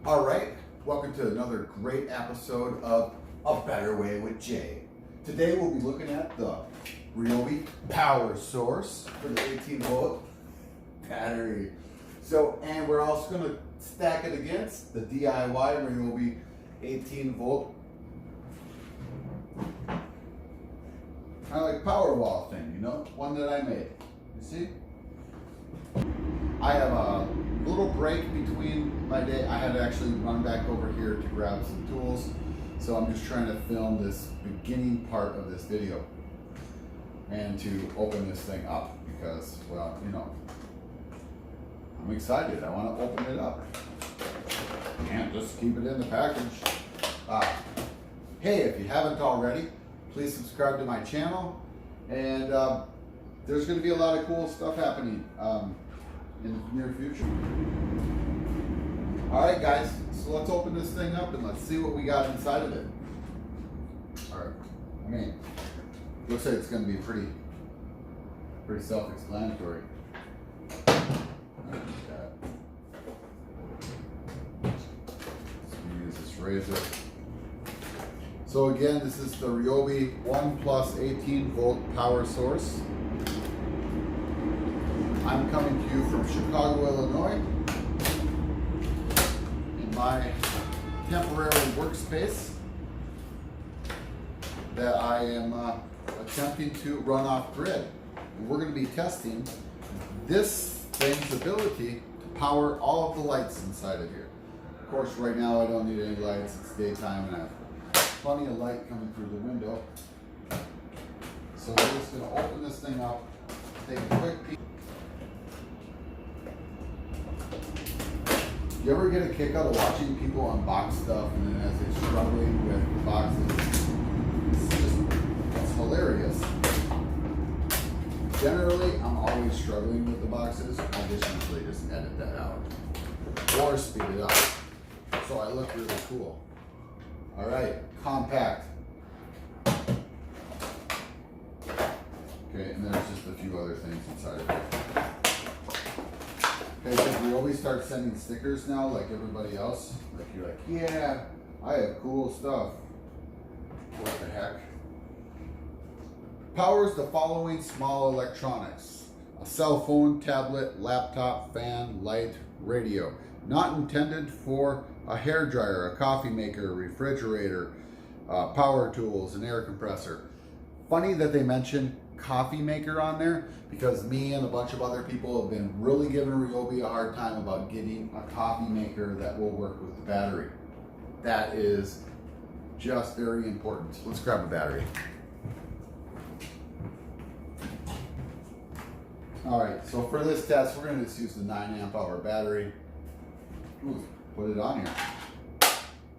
All right, welcome to another great episode of A Better Way with Jay. Today we'll be looking at the Ryobi Power Source for the 18-volt battery. And we're also going to stack it against the DIY Ryobi 18-volt kind of like power wall thing, you know, one that I made. You see? I have a little break between my day. I had to actually run back over here to grab some tools. So I'm just trying to film this beginning part of this video and to open this thing up because, well, you know, I'm excited. I want to open it up. Can't just keep it in the package. Hey, if you haven't already, please subscribe to my channel. And there's going to be a lot of cool stuff happening in the near future. All right, guys, so let's open this thing up and let's see what we got inside of it. All right, I mean, looks like it's going to be pretty self-explanatory. Use this razor. So again, this is the Ryobi ONE Plus 18-volt power source. I'm coming to you from Chicago, Illinois, in my temporary workspace that I am attempting to run off grid. And we're going to be testing this thing's ability to power all of the lights inside of here. Of course, right now I don't need any lights. It's daytime and I have plenty of light coming through the window. So we're just going to open this thing up, take a quick peek. You ever get a kick out of watching people unbox stuff and then as they're struggling with the boxes? It's hilarious. Generally, I'm always struggling with the boxes. I usually just edit that out or speed it up so I look really cool. All right, compact. Okay, and there's just a few other things inside of it. Okay, because we always start sending stickers now, like everybody else. Like you're like, yeah, I have cool stuff. What the heck? Powers the following small electronics: a cell phone, tablet, laptop, fan, light, radio. Not intended for a hair dryer, a coffee maker, a refrigerator, power tools, an air compressor. Funny that they mentioned coffee maker on there because me and a bunch of other people have been really giving Ryobi a hard time about getting a coffee maker that will work with the battery. That is just very important. Let's grab a battery. All right, so for this test, we're going to just use the 9 amp hour battery. Ooh, put it on here.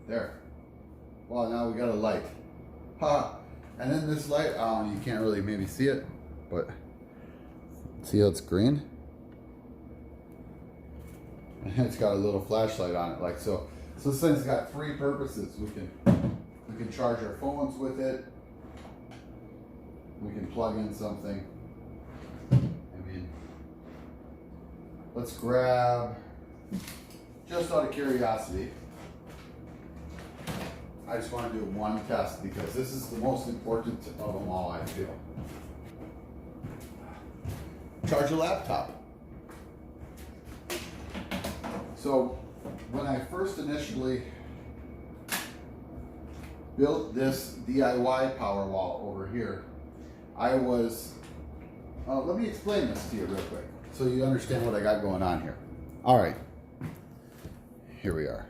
There. Well, now we got a light. Ha! And then this light, you can't really maybe see it, but see how it's green? And it's got a little flashlight on it, like so. So this thing's got 3 purposes. We can charge our phones with it. We can plug in something. I mean, let's grab, just out of curiosity, I just want to do one test because this is the most important of them all, I feel. Charge a laptop. So when I first initially built this DIY power wall over here, I was, let me explain this to you real quick so you understand what I got going on here. All right, here we are.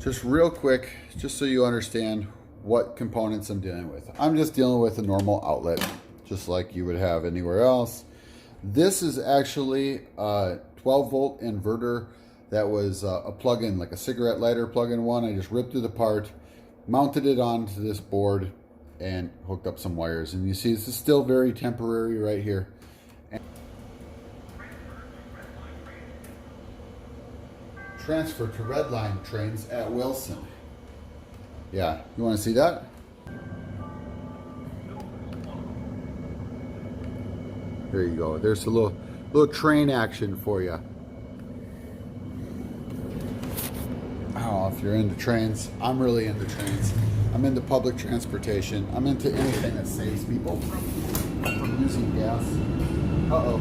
Just real quick, just so you understand what components I'm dealing with. I'm just dealing with a normal outlet, just like you would have anywhere else. This is actually a 12-volt inverter that was a plug-in, like a cigarette lighter plug-in one. I just ripped it apart, mounted it onto this board, and hooked up some wires. And you see, this is still very temporary right here. Transfer to red line trains at Wilson. Yeah, you want to see that? There you go. There's a little train action for you. know if you're into trains. I'm really into trains. I'm into public transportation. I'm into anything that saves people from using gas. Uh-oh.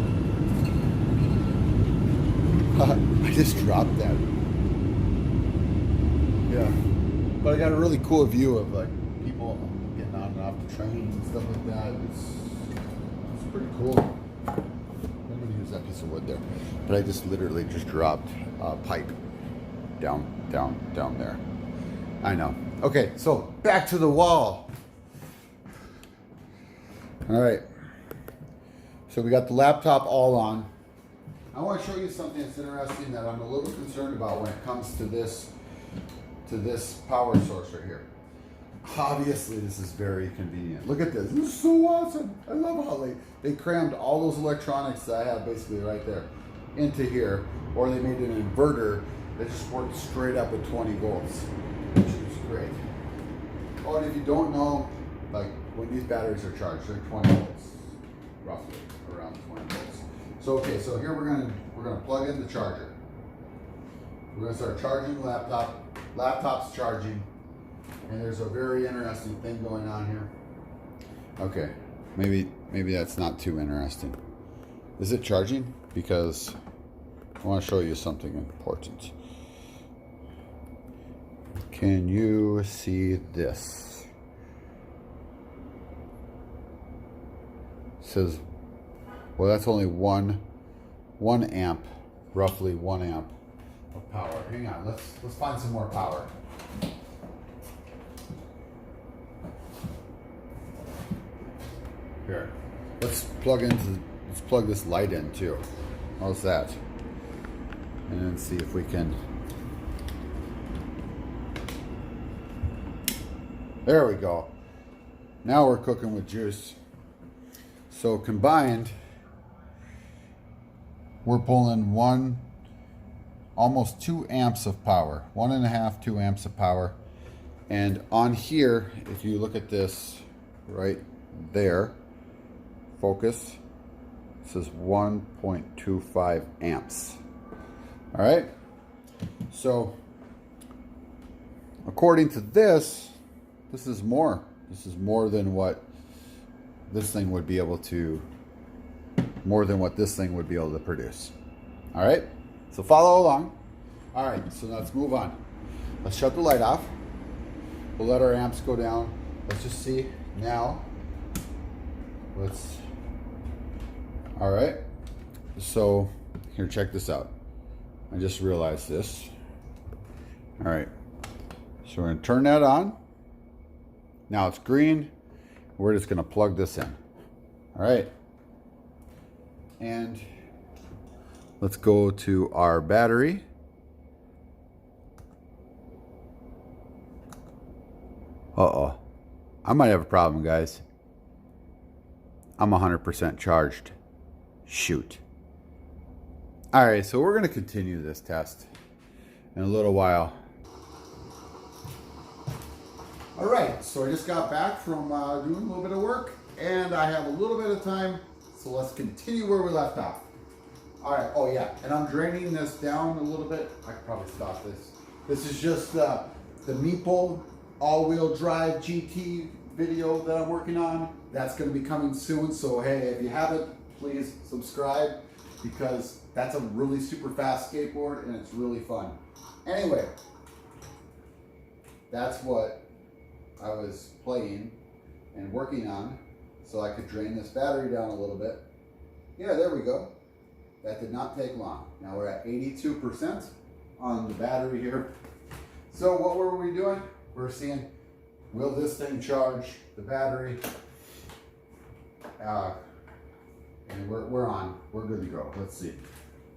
I just dropped that. Yeah. But I got a really cool view of like people getting on and off the train and stuff like that. It's pretty cool. I'm gonna use that piece of wood there. But I just literally just dropped a pipe down there. I know. Okay, so back to the wall. All right. So we got the laptop all on. I want to show you something that's interesting that I'm a little concerned about when it comes to this power source right here. Obviously, this is very convenient. Look at this. This is so awesome. I love how they crammed all those electronics that I have basically right there into here, or they made an inverter that just worked straight up at 20 volts, which is great. Oh, and if you don't know, like when these batteries are charged, they're 20 volts, roughly around 20 volts. So okay, so here we're gonna plug in the charger. We're gonna start charging the laptop. Laptop's charging, and there's a very interesting thing going on here. Okay, maybe that's not too interesting. Is it charging? Because I want to show you something important. Can you see this? It says, well, that's only one amp, roughly 1 amp of power. Hang on, let's find some more power. Here, let's plug this light in too. How's that? And then see if we can. There we go. Now we're cooking with juice. So combined, we're pulling almost 2 amps of power, 1.5, 2 amps of power. And on here, if you look at this right there, focus, it says 1.25 amps. All right. So according to this is more. This is more than what this thing would be able to, produce. All right. So follow along. All right. So now let's move on. Let's shut the light off. We'll let our amps go down. Let's just see now. All right. So here, check this out. I just realized this. All right. So we're going to turn that on. Now it's green. We're just going to plug this in. All right. And let's go to our battery. Uh-oh. I might have a problem, guys. I'm 100% charged. Shoot. All right, so we're going to continue this test in a little while. All right, so I just got back from doing a little bit of work, and I have a little bit of time, so let's continue where we left off. All right, oh yeah, and I'm draining this down a little bit. I could probably stop this. This is just the Meeple all-wheel drive GT video that I'm working on. That's going to be coming soon, so hey, if you haven't, please subscribe, because that's a really super fast skateboard and it's really fun. Anyway, that's what I was playing and working on so I could drain this battery down a little bit. Yeah, there we go. That did not take long. Now we're at 82% on the battery here. So what were we doing? We're seeing, will this thing charge the battery? And we're on. We're good to go. Let's see.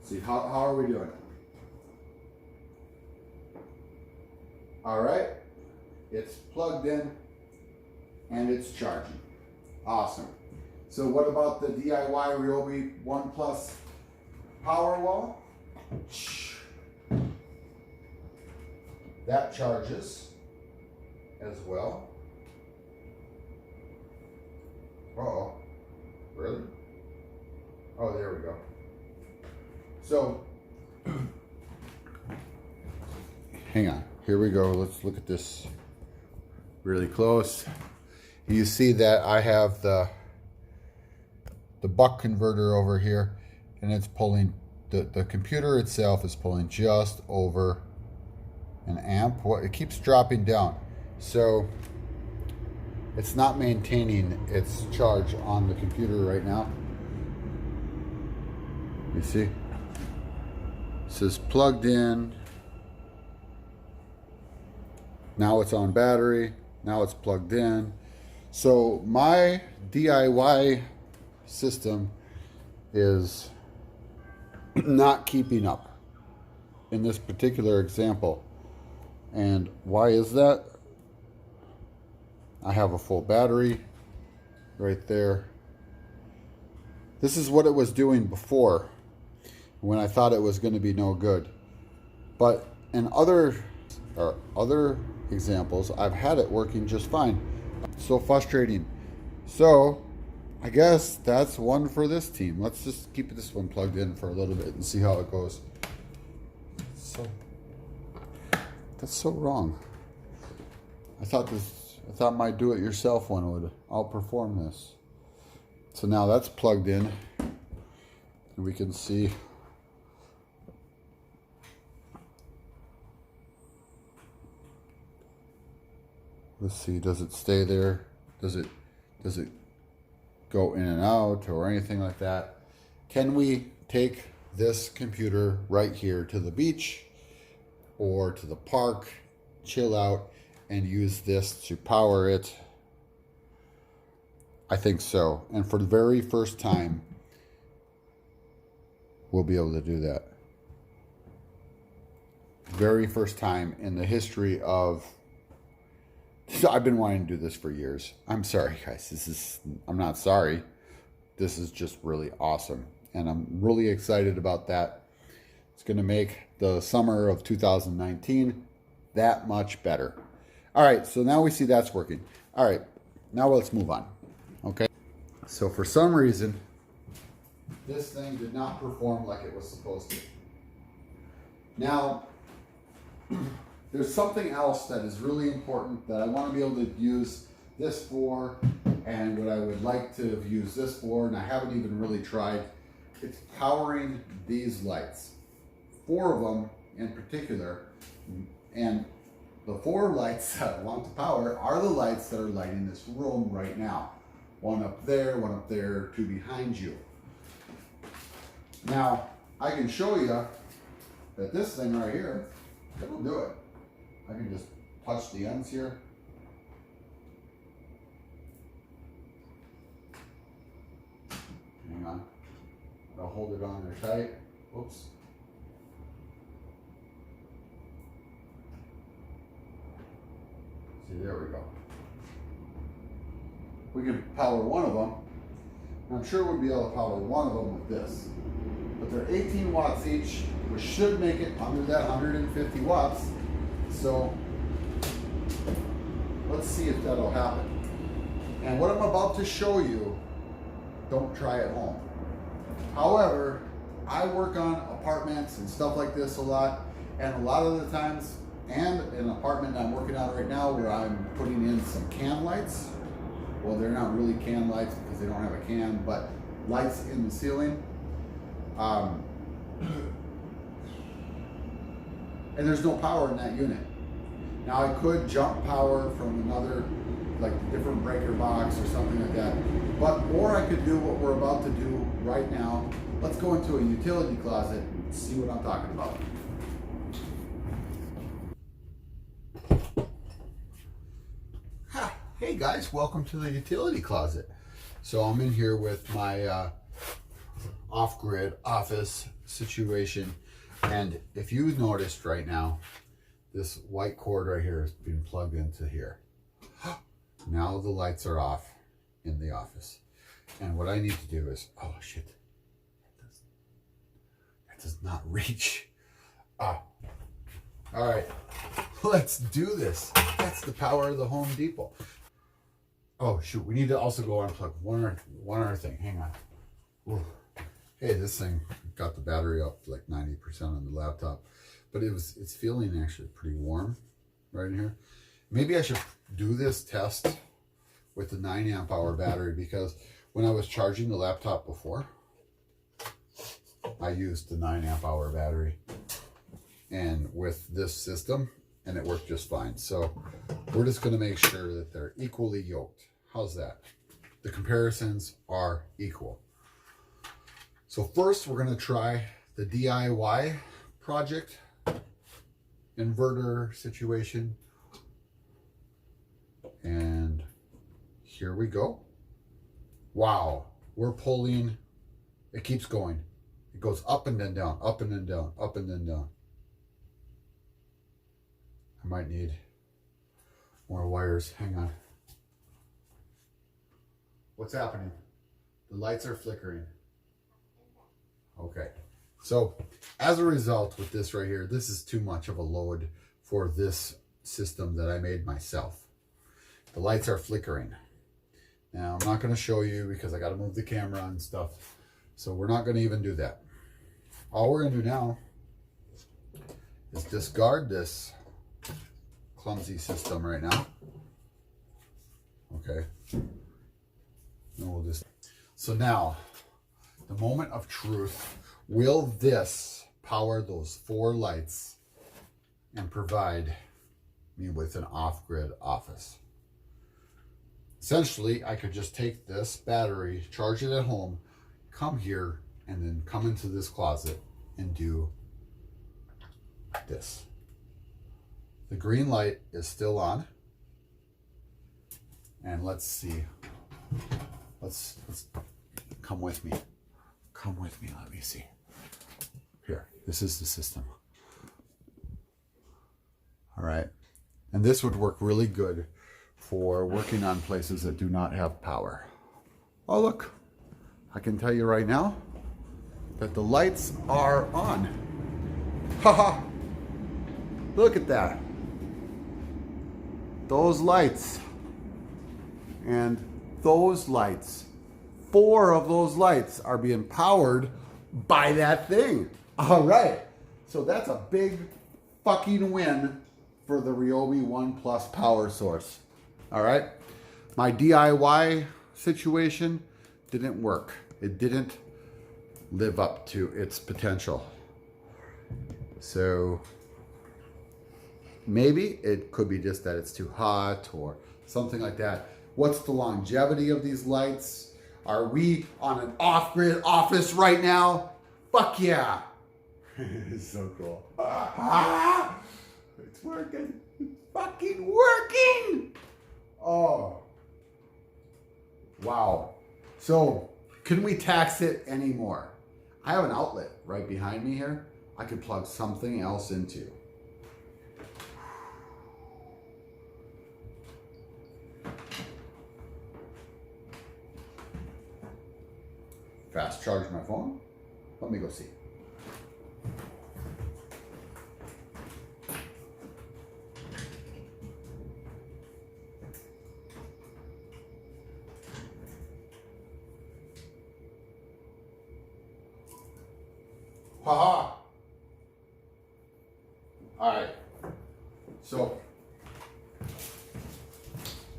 See, how are we doing? All right. It's plugged in and it's charging. Awesome. So what about the DIY Ryobi ONE Power Wall? That charges as well. Uh-oh. Really? Oh, there we go. So, hang on. here we go. Let's look at this really close. You see that I have the buck converter over here, and it's pulling, the computer itself is pulling just over an amp. It keeps dropping down, so it's not maintaining its charge on the computer right now. You see? It says plugged in. Now it's on battery. Now it's plugged in. So my DIY system is not keeping up in this particular example. And why is that? I have a full battery right there. This is what it was doing before when I thought it was going to be no good. But in other examples, I've had it working just fine. So frustrating. So I guess that's one for this team. Let's just keep this one plugged in for a little bit and see how it goes. So that's so wrong. I thought my do-it-yourself one would outperform this. So now that's plugged in, and we can see let's see, does it stay there? Does it go in and out or anything like that? Can we take this computer right here to the beach or to the park, chill out, and use this to power it? I think so. And for the very first time, we'll be able to do that. Very first time in the history of... I've been wanting to do this for years. I'm sorry, guys. I'm not sorry. This is just really awesome. And I'm really excited about that. It's going to make the summer of 2019 that much better. All right, so now we see that's working. All right, now let's move on. Okay. So for some reason, this thing did not perform like it was supposed to. Now, there's something else that is really important that I want to be able to use this for, and what I would like to use this for, and I haven't even really tried. It's powering these lights. 4 of them in particular, and the 4 lights that I want to power are the lights that are lighting this room right now. One up there, 2 behind you. Now, I can show you that this thing right here, it'll do it. I can just touch the ends here. Hang on. I'll hold it on there tight. Oops. See, there we go. We can power one of them. I'm sure we'll be able to power one of them with this. But they're 18 watts each, which should make it under that 150 watts. So let's see if that'll happen. And what I'm about to show you, don't try at home. However, I work on apartments and stuff like this a lot, and a lot of the times, and an apartment I'm working on right now where I'm putting in some can lights. Well, they're not really can lights because they don't have a can, but lights in the ceiling. And there's no power in that unit. Now I could jump power from another, like different breaker box or something like that. Or I could do what we're about to do right now. Let's go into a utility closet and see what I'm talking about. Hey guys, welcome to the utility closet. So I'm in here with my off-grid office situation, and if you noticed right now, this white cord right here is being plugged into here. Now the lights are off in the office, and what I need to do is, oh shit, that does not reach. All right, let's do this. That's the power of the Home Depot. Oh shoot, we need to also go unplug one other thing. Hang on. Ooh. Hey, this thing got the battery up like 90% on the laptop, but it's feeling actually pretty warm. right in here. Maybe I should do this test with the 9 amp hour battery, because when I was charging the laptop before, I used the 9 amp hour battery and with this system, and it worked just fine. So we're just going to make sure that they're equally yoked. How's that? The comparisons are equal. So first we're going to try the DIY project inverter situation. And here we go. Wow, we're pulling, it keeps going. It goes up and then down, up and then down, up and then down. I might need more wires, hang on. What's happening? The lights are flickering. Okay, so as a result with this right here, this is too much of a load for this system that I made myself. The lights are flickering. Now, I'm not going to show you because I got to move the camera and stuff. So we're not going to even do that. All we're going to do now is discard this clumsy system right now. Okay. And we'll just... So now, the moment of truth. Will this power those 4 lights and provide me with an off-grid office? Essentially, I could just take this battery, charge it at home, come here, and then come into this closet and do this. The green light is still on. And let's see. Let's come with me. Come with me, let me see. Here, this is the system. All right. And this would work really good for working on places that do not have power. Oh, look, I can tell you right now that the lights are on. Haha, look at that. Those lights and those lights, 4 of those lights are being powered by that thing. All right, so that's a big fucking win for the Ryobi ONE Power Source. All right, my DIY situation didn't work. It didn't live up to its potential. So maybe it could be just that it's too hot or something like that. What's the longevity of these lights? Are we on an off-grid office right now? Fuck yeah. It's so cool. It's working. It's fucking working. Oh. Wow. So, can we tax it anymore? I have an outlet right behind me here. I could plug something else into. Fast charge my phone. Let me go see. Haha. All right. So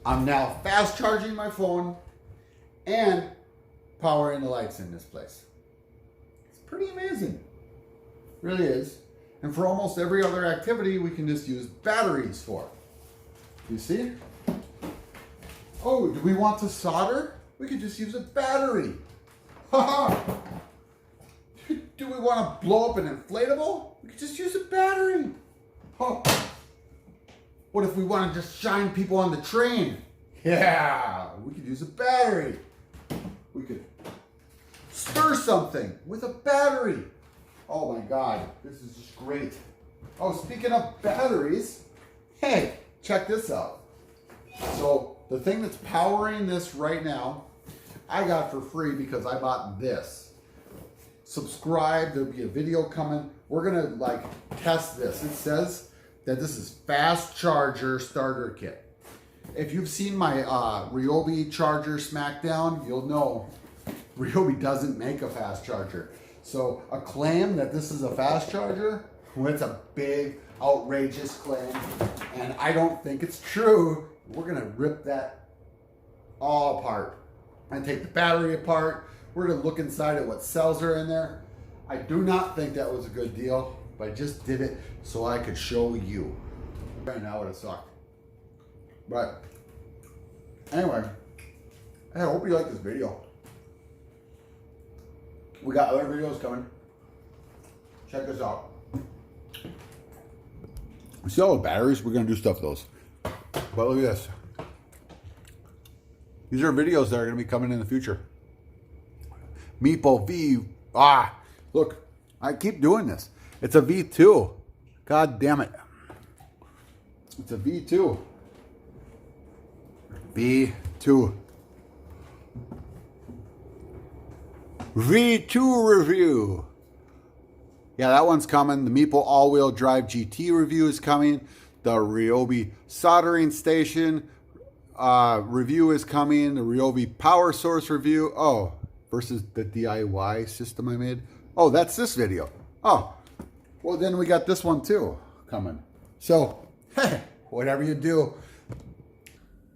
I'm now fast charging my phone and powering the lights in this place. It's pretty amazing. It really is. And for almost every other activity, we can just use batteries for. You see? Oh, do we want to solder? We could just use a battery. Haha. Do we want to blow up an inflatable? We could just use a battery. Oh. What if we want to just shine people on the train? Yeah, we could use a battery. We could stir something with a battery. Oh my God, this is just great. Oh, speaking of batteries, hey, check this out. So the thing that's powering this right now, I got for free because I bought this. Subscribe, there'll be a video coming. We're gonna like test this. It says that this is fast charger starter kit. If you've seen my Ryobi charger smackdown, you'll know Ryobi doesn't make a fast charger. So a claim that this is a fast charger, when it's a big, outrageous claim, and I don't think it's true, we're gonna rip that all apart and take the battery apart. We're gonna look inside at what cells are in there. I do not think that was a good deal, but I just did it so I could show you. Right now it would have sucked. But anyway, I hope you like this video. We got other videos coming. Check us out. See all the batteries? We're gonna do stuff with those. But look at this. These are videos that are gonna be coming in the future. Meepo V. Look, I keep doing this. It's a V2. God damn it. It's a V2. V2. V2 review. Yeah, that one's coming. The Meepo all-wheel drive GT review is coming. The Ryobi soldering station review is coming. The Ryobi Power Source review. Oh, versus the DIY system I made. Oh, that's this video. Oh, well then we got this one too coming. So, hey, whatever you do,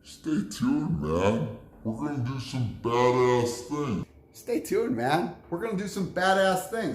stay tuned, man. We're gonna do some badass things. Stay tuned, man. We're gonna do some badass things.